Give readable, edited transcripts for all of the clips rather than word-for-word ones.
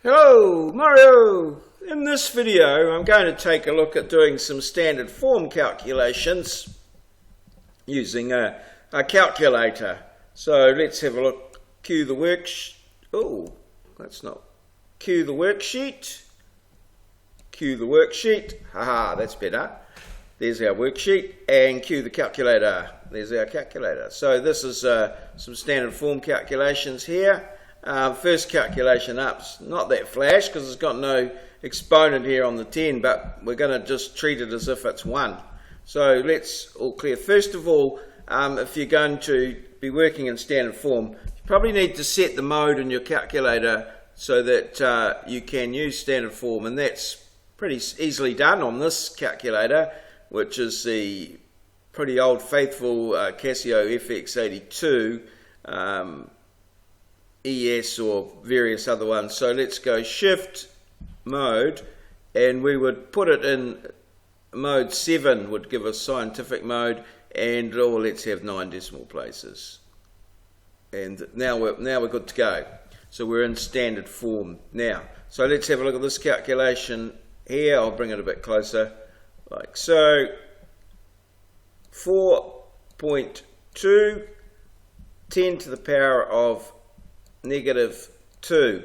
Hello, Mario! In this video I'm going to take a look at doing some standard form calculations using a calculator. So let's have a look. Cue the worksheet. Oh, that's not. Cue the worksheet. Cue the worksheet. Haha, that's better. There's our worksheet. And cue the calculator. There's our calculator. So this is some standard form calculations here. First calculation up's not that flash because it's got no exponent here on the 10, but we're going to just treat it as if it's 1. So let's all clear. First of all, if you're going to be working in standard form, you probably need to set the mode in your calculator so that you can use standard form, and that's pretty easily done on this calculator, which is the pretty old faithful CASIO FX82 ES or various other ones. So let's go shift mode, and we would put it in mode 7 would give us scientific mode, and let's have 9 decimal places. And now we're good to go. So we're in standard form now. So let's have a look at this calculation here. I'll bring it a bit closer, like so. 4.2 10 to the power of -2.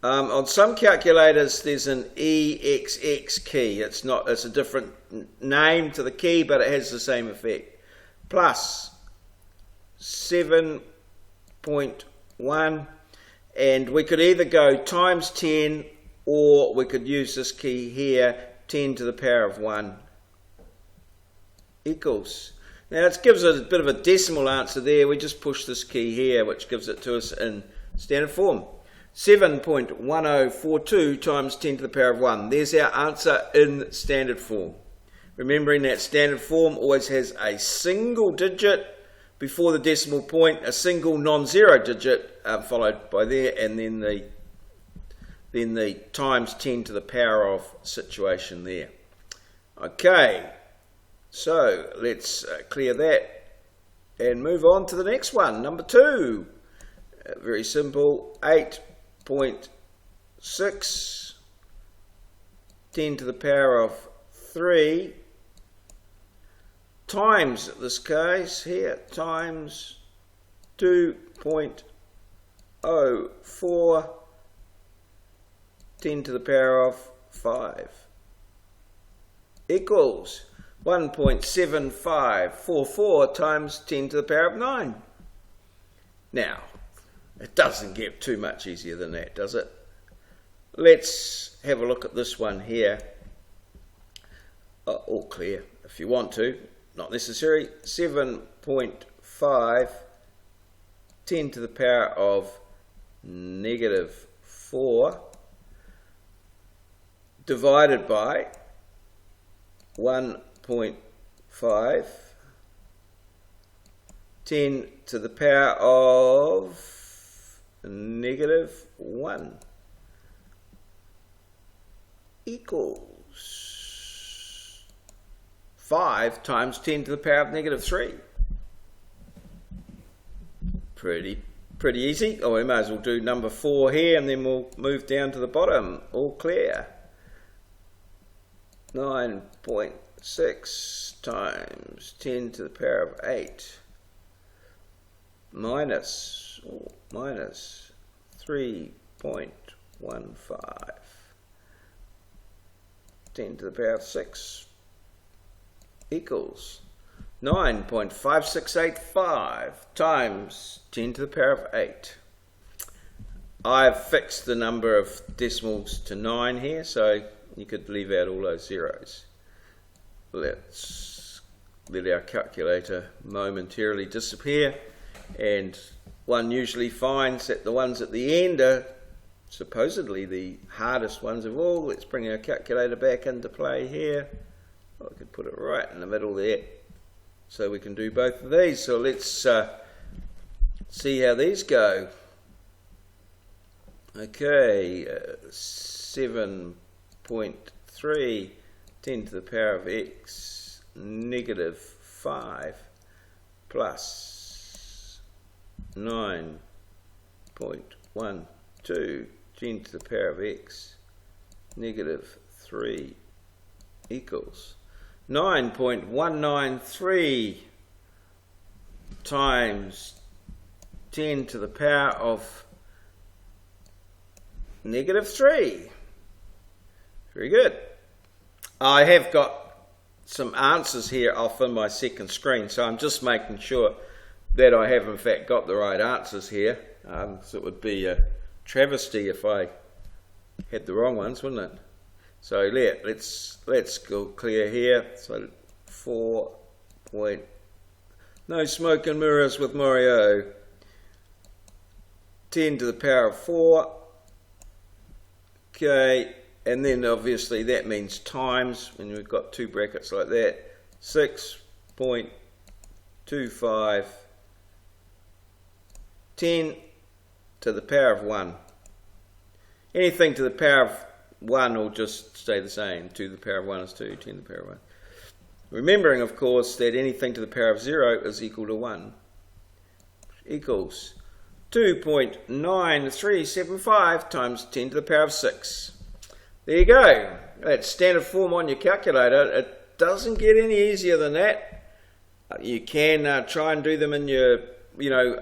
On some calculators there's an EXX key. It's a different name to the key, but it has the same effect. Plus 7.1, and we could either go times 10 or we could use this key here, 10 to the power of 1 equals. Now it gives us a bit of a decimal answer there. We just push this key here, which gives it to us in standard form. 7.1042 times 10 to the power of 1. There's our answer in standard form. Remembering that standard form always has a single digit before the decimal point, a single non-zero digit followed by there, and then the times 10 to the power of situation there. Okay. So let's clear that and move on to the next one, number 2. Very simple, 8.6 10 to the power of 3 times, in this case here, times 2.04 10 to the power of 5 equals 1.7544 times 10 to the power of 9. Now, it doesn't get too much easier than that, does it? Let's have a look at this one here. All clear if you want to, not necessary. 7.5 10 to the power of -4 divided by 1.5 10 to the power of -1 equals 5 times 10 to the power of -3. Pretty easy. Oh, we may as well do number 4 here, and then we'll move down to the bottom. All clear. 9.6 times 10 to the power of 8 minus 3.15 10 to the power of 6 equals 9.5685 times 10 to the power of 8. I've fixed the number of decimals to 9 here, so you could leave out all those zeros. Let's let our calculator momentarily disappear, and one usually finds that the ones at the end are supposedly the hardest ones of all. Let's bring our calculator back into play here. I could put it right in the middle there, so we can do both of these. So let's see how these go. Okay, 7.3 10 to the power of x -5 plus 9.12 10 to the power of x negative 3 equals 9.193 times 10 to the power of negative 3. Very good. I have got some answers here off in my second screen, so I'm just making sure that I have in fact got the right answers here. So it would be a travesty if I had the wrong ones, wouldn't it? So let's go clear here. So 4 point, no smoke and mirrors with maurieo. 10 to the power of 4. Okay, and then obviously that means times, when we've got two brackets like that, 6.25 10 to the power of 1. Anything to the power of 1 will just stay the same. 2 to the power of 1 is 2, 10 to the power of 1. Remembering, of course, that anything to the power of 0 is equal to 1. Equals 2.9375 times 10 to the power of 6. There you go. That's standard form on your calculator. It doesn't get any easier than that. You can try and do them in your,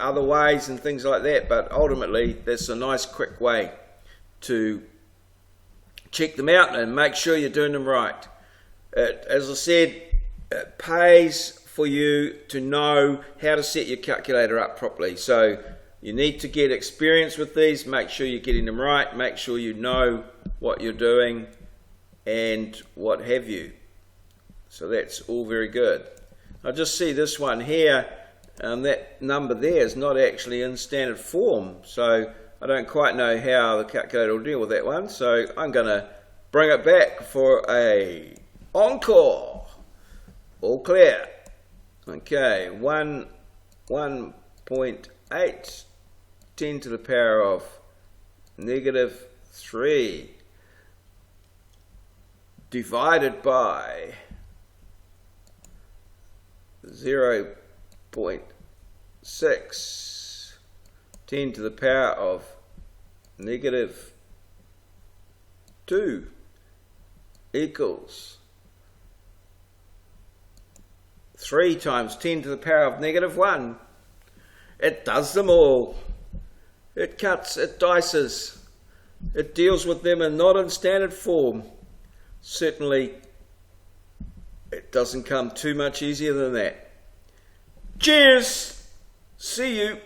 other ways and things like that, but ultimately that's a nice quick way to check them out and make sure you're doing them right. As I said, it pays for you to know how to set your calculator up properly. So you need to get experience with these, make sure you're getting them right, make sure you know what you're doing and what have you. So that's all very good. I just see this one here, that number there is not actually in standard form, so I don't quite know how the calculator will deal with that one, so I'm going to bring it back for a encore. All clear. Okay, 1.8 10 to the power of negative 3 divided by 0.6 10 to the power of negative 2 equals 3 times 10 to the power of negative 1. It does them all. It cuts, it dices, it deals with them and not in standard form. Certainly, it doesn't come too much easier than that. Cheers! See you!